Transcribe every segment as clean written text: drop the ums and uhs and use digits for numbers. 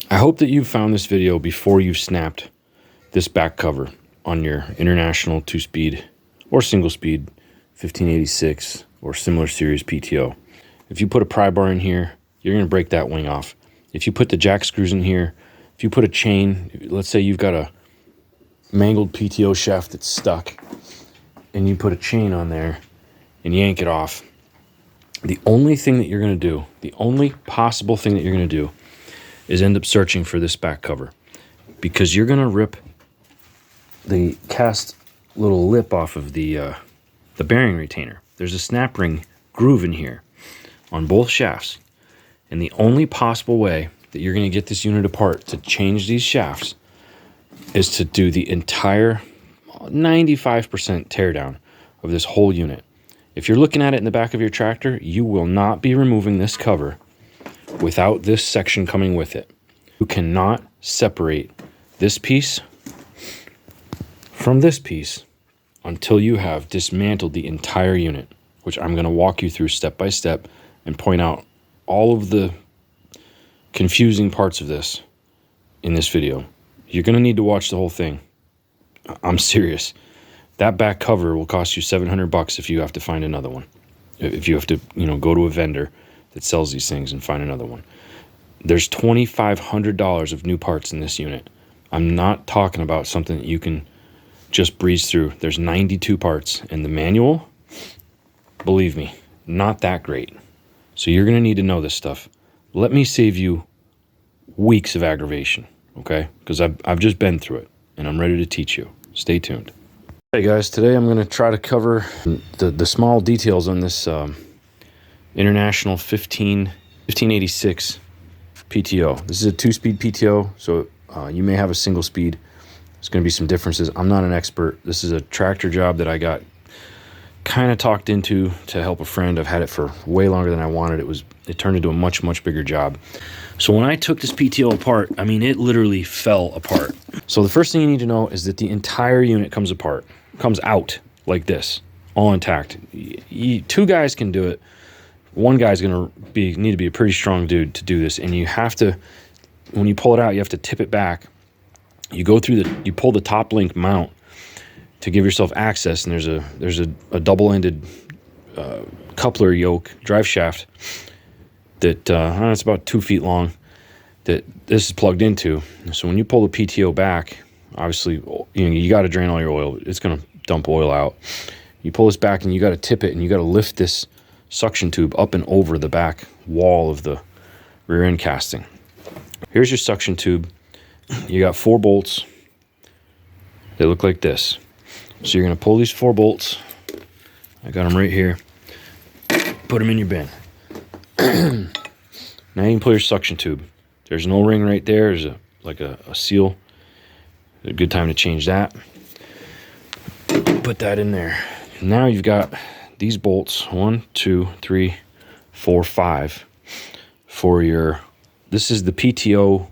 I hope that you found this video before you snapped this back cover on your International 2-speed or single-speed 1586 or similar series PTO. If you put a pry bar in here, you're going to break that wing off. If you put the jack screws in here, if you put a chain, let's say you've got a mangled PTO shaft that's stuck, and you put a chain on there and yank it off, the only thing that you're going to do, the only possible thing that you're going to do is end up searching for this back cover, because you're going to rip the cast little lip off of the bearing retainer. There's a snap ring groove in here on both shafts, and the only possible way that you're going to get this unit apart to change these shafts is to do the entire 95% teardown of this whole unit. If you're looking at it in the back of your tractor, you will not be removing this cover without this section coming with it. You cannot separate this piece from this piece until you have dismantled the entire unit, which I'm going to walk you through step by step and point out all of the confusing parts of this in this video. You're going to need to watch the whole thing. I'm serious. That back cover will cost you $700 if you have to find another one. If you have to, go to a vendor that sells these things and find another one. There's $2,500 of new parts in this unit. I'm not talking about something that you can just breeze through. There's 92 parts, and the manual, believe me, not that great. So you're going to need to know this stuff. Let me save you weeks of aggravation, okay? Because I've just been through it, and I'm ready to teach you. Stay tuned. Hey guys, today I'm going to try to cover the small details on this International 1586 PTO. This is a 2-speed PTO, so you may have a single speed. There's going to be some differences. I'm not an expert. This is a tractor job that I got kind of talked into to help a friend. I've had it for way longer than I wanted. It turned into a much bigger job. So when I took this PTO apart, I mean, it literally fell apart. So the first thing you need to know is that the entire unit comes out like this, all intact. Two guys can do it. One guy's going to need to be a pretty strong dude to do this, and you have to, when you pull it out, you have to tip it back. You go through you pull the top link mount to give yourself access, and there's a double-ended coupler yoke drive shaft that it's about 2 feet long that this is plugged into. So when you pull the PTO back, obviously you got to drain all your oil. It's going to dump oil out. You pull this back and you got to tip it, and you got to lift this suction tube up and over the back wall of the rear end casting. Here's your suction tube. You got 4 bolts. They look like this. So you're going to pull these 4 bolts. I got them right here. Put them in your bin. Now you can pull your suction tube. There's an O-ring right there. There's a seal. A good time to change that. Put that in there. Now you've got these bolts, 1, 2, 3, 4, 5 for your, this is the PTO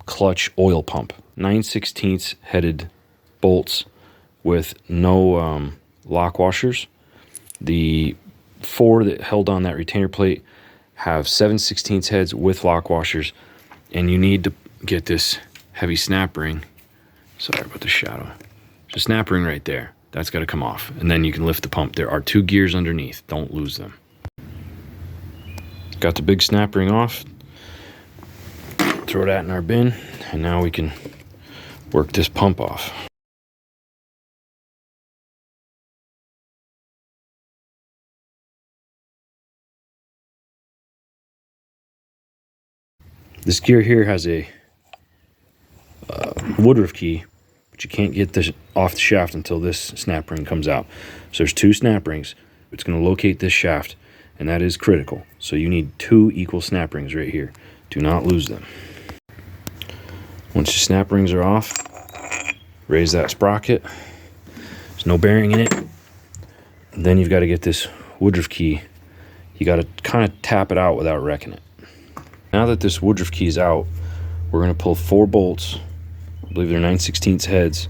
clutch oil pump. 9/16 headed bolts with no lock washers. The 4 that held on that retainer plate have 7/16 heads with lock washers, and you need to get this heavy snap ring. Sorry about the shadow. Just snap ring right there. That's got to come off, and then you can lift the pump. There are 2 gears underneath. Don't lose them. Got the big snap ring off. Throw that in our bin, and now we can work this pump off. This gear here has a woodruff key, but you can't get this off the shaft until this snap ring comes out. So there's 2 snap rings. It's going to locate this shaft, and that is critical. So you need 2 equal snap rings right here. Do not lose them. Once your snap rings are off, raise that sprocket. There's no bearing in it. And then you've got to get this woodruff key. You got to kind of tap it out without wrecking it. Now that this woodruff key is out, we're going to pull 4 bolts, I believe they're 9/16 heads,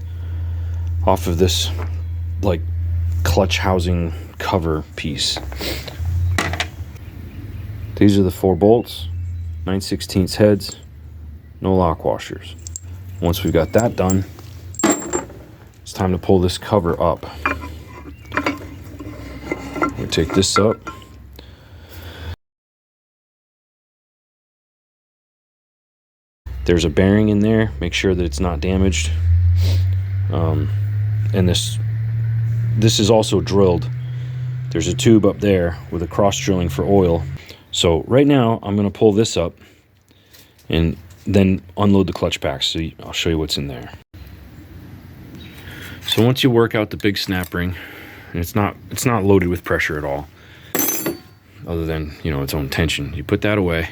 off of this like clutch housing cover piece. These are the 4 bolts, 9/16 heads. no lock washers. Once we've got that done, it's time to pull this cover up. We take this up. There's a bearing in there. Make sure that it's not damaged. And this is also drilled. There's a tube up there with a cross drilling for oil. So right now I'm going to pull this up and then unload the clutch pack. So I'll show you what's in there. So once you work out the big snap ring, and it's not loaded with pressure at all, other than, you know, its own tension, you put that away.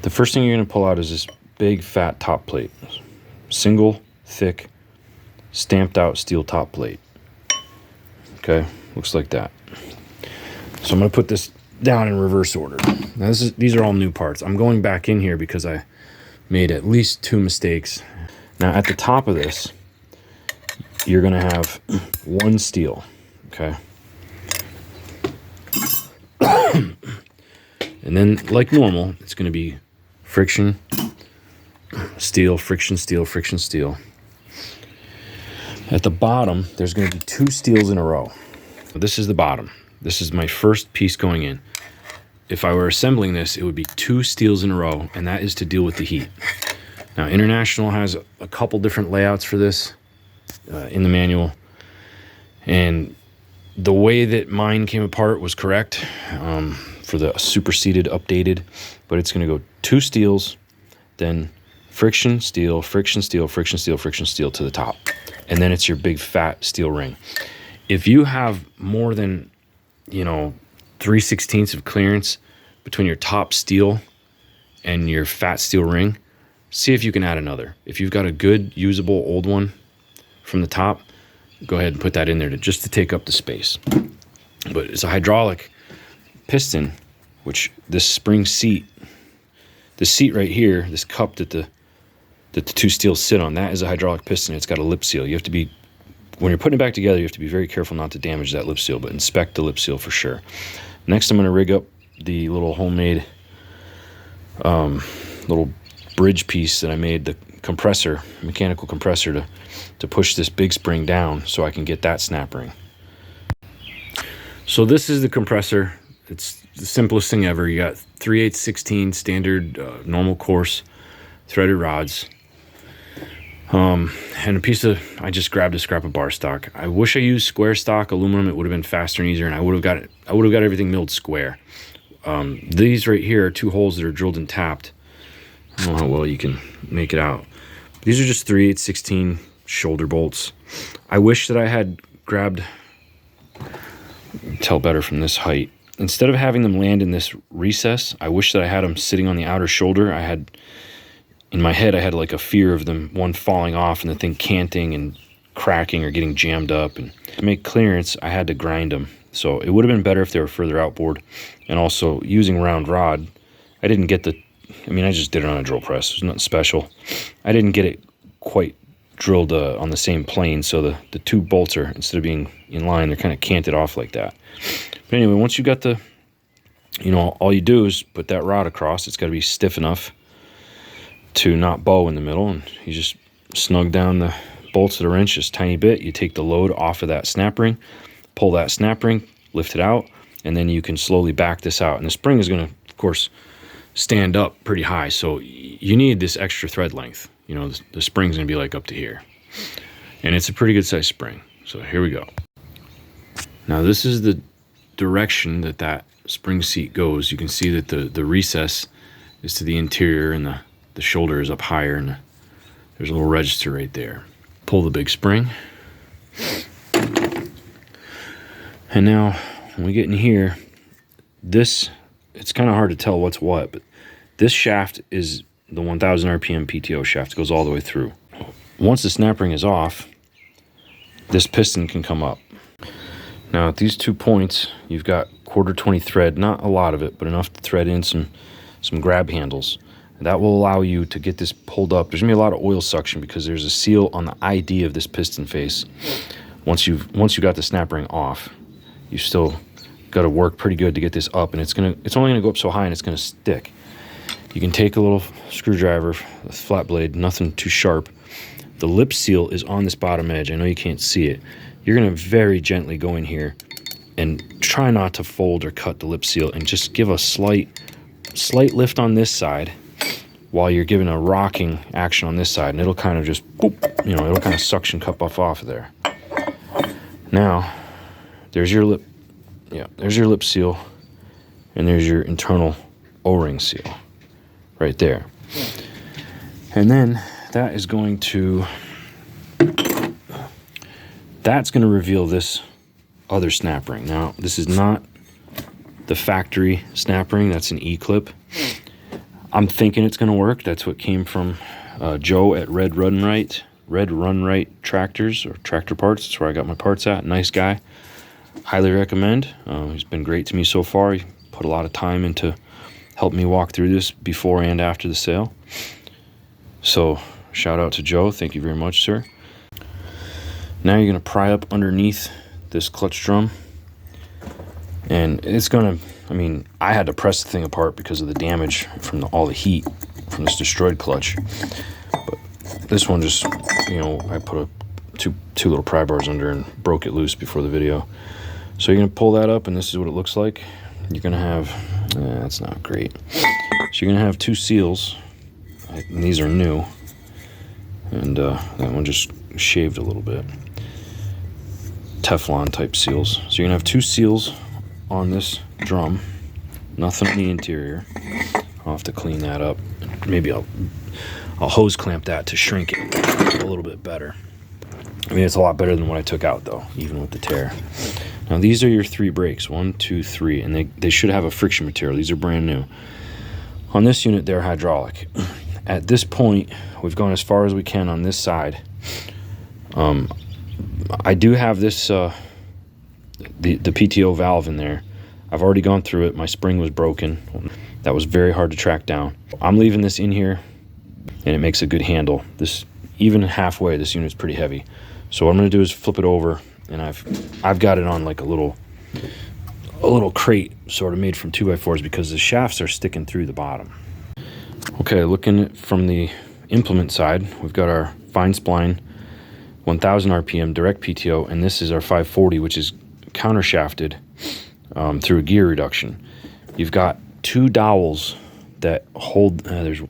The first thing you're going to pull out is this big fat top plate. Single, thick, stamped out steel top plate. Okay, looks like that. So I'm going to put this down in reverse order. Now these are all new parts. I'm going back in here because I made at least 2 mistakes. Now at the top of this, you're going to have 1 steel, okay? And then, like normal, it's going to be friction, steel, friction, steel, friction, steel. At the bottom, there's going to be 2 steels in a row. This is the bottom. This is my first piece going in. If I were assembling this, it would be 2 steels in a row, and that is to deal with the heat. Now, International has a couple different layouts for this in the manual, and the way that mine came apart was correct for the superseded, updated, but it's going to go 2 steels, then friction, steel, friction, steel, friction, steel, friction, steel to the top. And then it's your big fat steel ring. If you have more than, 3/16 of clearance between your top steel and your fat steel ring, see if you can add another. If you've got a good, usable old one from the top, go ahead and put that in there just to take up the space. But it's a hydraulic piston, which this spring seat, this seat right here, this cup that the 2 steels sit on, that is a hydraulic piston. It's got a lip seal. You have to be, when you're putting it back together, you have to be very careful not to damage that lip seal, but inspect the lip seal for sure. Next, I'm going to rig up the little homemade little bridge piece that I made, the compressor, mechanical compressor to push this big spring down so I can get that snap ring. So this is the compressor. It's the simplest thing ever. You got 3/8/16 standard normal course threaded rods. And a piece of, I just grabbed a scrap of bar stock. I wish I used square stock aluminum. It would have been faster and easier, and I would have got everything milled square. These right here are 2 holes that are drilled and tapped. I don't know how well you can make it out. These are just 3/8/16 shoulder bolts. I wish that I had grabbed, tell better from this height. Instead of having them land in this recess, I wish that I had them sitting on the outer shoulder. In my head, I had like a fear of them, one falling off and the thing canting and cracking or getting jammed up. And to make clearance, I had to grind them. So it would have been better if they were further outboard. And also, using round rod, I didn't get I just did it on a drill press. It was nothing special. I didn't get it quite drilled on the same plane. So the 2 bolts are, instead of being in line, they're kind of canted off like that. But anyway, once you got all you do is put that rod across. It's got to be stiff enough to not bow in the middle, and you just snug down the bolts at a wrench just a tiny bit. You take the load off of that snap ring, pull that snap ring, lift it out, and then you can slowly back this out. And the spring is going to, of course, stand up pretty high, so you need this extra thread length. The spring's going to be like up to here, and it's a pretty good size spring. So here we go. Now this is the direction that spring seat goes. You can see that the recess is to the interior, and the shoulder is up higher, and there's a little register right there. Pull the big spring. And now when we get in here, it's kind of hard to tell what's what, but this shaft is the 1000 RPM PTO shaft. It goes all the way through. Once the snap ring is off, this piston can come up. Now at these 2 points, you've got 1/4 thread, not a lot of it, but enough to thread in some grab handles. That will allow you to get this pulled up. There's gonna be a lot of oil suction because there's a seal on the ID of this piston face. Once you got the snap ring off, you still got to work pretty good to get this up, and it's only gonna go up so high, and it's gonna stick. You can take a little screwdriver, a flat blade, nothing too sharp. The lip seal is on this bottom edge. I know you can't see it. You're going to very gently go in here and try not to fold or cut the lip seal, and just give a slight lift on this side while you're giving a rocking action on this side, and it'll kind of just, boop, you know, it'll kind of suction cup off of there. Now, there's your lip, yeah, there's your lip seal, and there's your internal O-ring seal right there. And then that is going to, that's going to reveal this other snap ring. Now, this is not the factory snap ring. That's an E-clip. I'm thinking it's going to work. That's what came from Joe at Red Run Right Tractors, or Tractor Parts. That's where I got my parts at. Nice guy. Highly recommend. He's been great to me so far. He put a lot of time into helping me walk through this before and after the sale. So shout out to Joe. Thank you very much, sir. Now you're going to pry up underneath this clutch drum, and it's going to, I mean, I had to press the thing apart because of the damage from all the heat from this destroyed clutch. But this one just, you know, I put two little pry bars under and broke it loose before the video. So you're going to pull that up, and this is what it looks like. You're going to have, that's not great. So you're going to have two seals, and these are new. And that one just shaved a little bit. Teflon type seals. So you're going to have two seals on this drum. Nothing in the interior. I'll have to clean that up. Maybe I'll hose clamp that to shrink it a little bit better. I mean, it's a lot better than what I took out, though, even with the tear. Now, these are your 3 brakes, 1, 2, 3, and they should have a friction material. These are brand new. On this unit, they're hydraulic. At this point, we've gone as far as we can on this side. I do have this, the PTO valve in there. I've already gone through it. My spring was broken. That was very hard to track down. I'm leaving this in here, and it makes a good handle. This, even halfway, this unit's pretty heavy. So what I'm going to do is flip it over, and I've got it on like a little crate sort of made from 2x4s because the shafts are sticking through the bottom. Okay, looking from the implement side, we've got our fine spline 1000 RPM direct PTO, and this is our 540, which is counter shafted through a gear reduction. You've got 2 dowels that hold, there's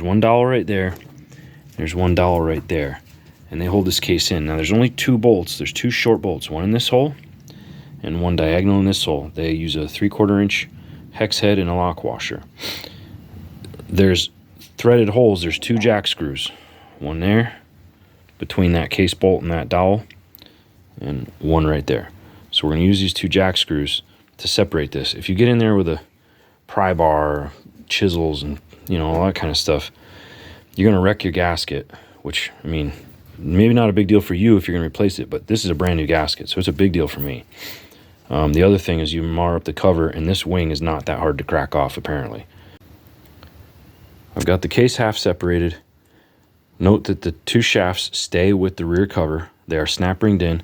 one dowel right there, there's one dowel right there, and they hold this case in. Now there's only 2 bolts. There's 2 short bolts, one in this hole and one diagonal in this hole. They use a 3/4 inch hex head and a lock washer. There's threaded holes. There's 2 jack screws, one there between that case bolt and that dowel, and one right there. So we're going to use these 2 jack screws to separate this. If you get in there with a pry bar, chisels, and you know, all that kind of stuff, you're going to wreck your gasket, which, I mean, maybe not a big deal for you if you're going to replace it, but this is a brand new gasket, so it's a big deal for me. The other thing is you mar up the cover, and this wing is not that hard to crack off, apparently. I've got the case half separated. Note that the 2 shafts stay with the rear cover. They are snap ringed in.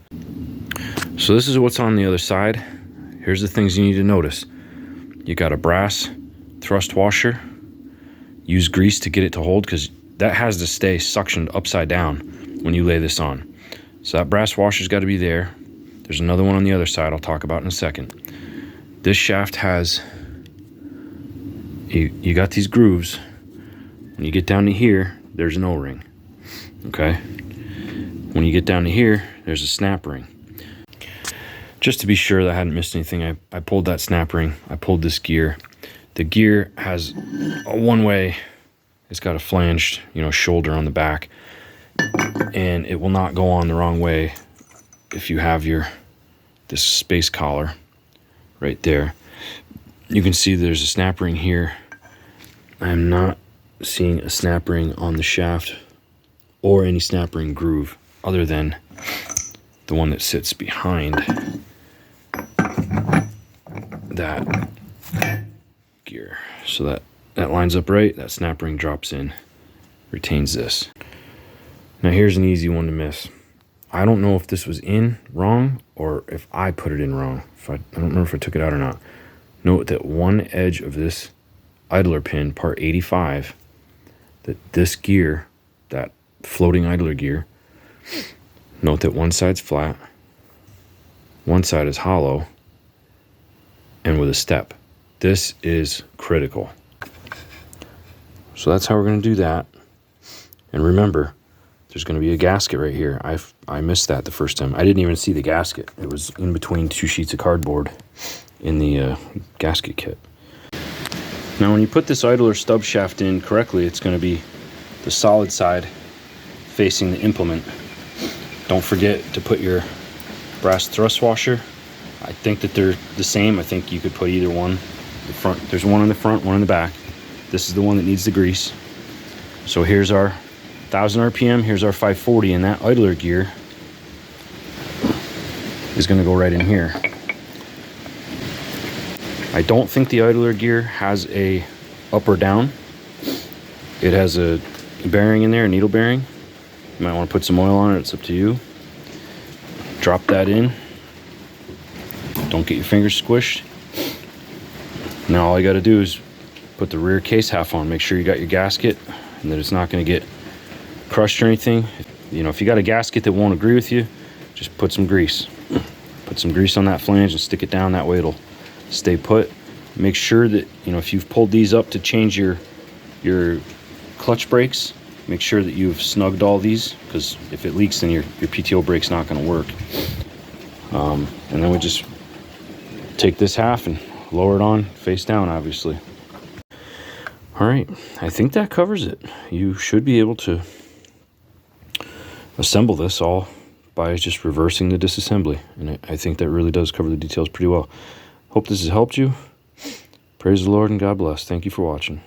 So this is what's on the other side. Here's the things you need to notice. You got a brass thrust washer. Use grease to get it to hold, because that has to stay suctioned upside down when you lay this on. So that brass washer's got to be there. There's another one on the other side I'll talk about in a second. This shaft has, you got these grooves. When you get down to here, there's an O-ring. Okay? When you get down to here, there's a snap ring. Just to be sure that I hadn't missed anything, I pulled that snap ring. I pulled this gear. The gear has a one-way. It's got a flanged, you know, shoulder on the back, and it will not go on the wrong way if you have this space collar right there. You can see there's a snap ring here. I'm not seeing a snap ring on the shaft or any snap ring groove other than the one that sits behind that gear. So that lines up right, that snap ring drops in, retains this. Now here's an easy one to miss. I don't know if this was in wrong or if I put it in wrong. I don't remember if I took it out or not. Note that one edge of this idler pin, part 85, that this gear, that floating idler gear, note that one side's flat, one side is hollow, and with a step. This is critical. So that's how we're going to do that. And remember, there's going to be a gasket right here. I missed that the first time. I didn't even see the gasket. It was in between 2 sheets of cardboard in the gasket kit. Now when you put this idler stub shaft in correctly, it's going to be the solid side facing the implement. Don't forget to put your brass thrust washer. I think that they're the same. I think you could put either one. The front, there's one in the front, one in the back. This is the one that needs the grease. So here's our 1000 RPM, here's our 540, and that idler gear is going to go right in here. I don't think the idler gear has a up or down. It has a bearing in there, a needle bearing. You might want to put some oil on it, it's up to you. Drop that in. Don't get your fingers squished. Now all you got to do is put the rear case half on. Make sure you got your gasket and that it's not going to get crushed or anything. You know, if you got a gasket that won't agree with you, just put some grease. Put some grease on that flange and stick it down. That way it'll stay put. Make sure that, you know, if you've pulled these up to change your clutch brakes, make sure that you've snugged all these, because if it leaks, then your PTO brake's not going to work. And then we just take this half and lower it on face down, obviously. All right, I think that covers it. You should be able to assemble this all by just reversing the disassembly, and I think that really does cover the details pretty well. Hope this has helped you. Praise the Lord and God bless. Thank you for watching.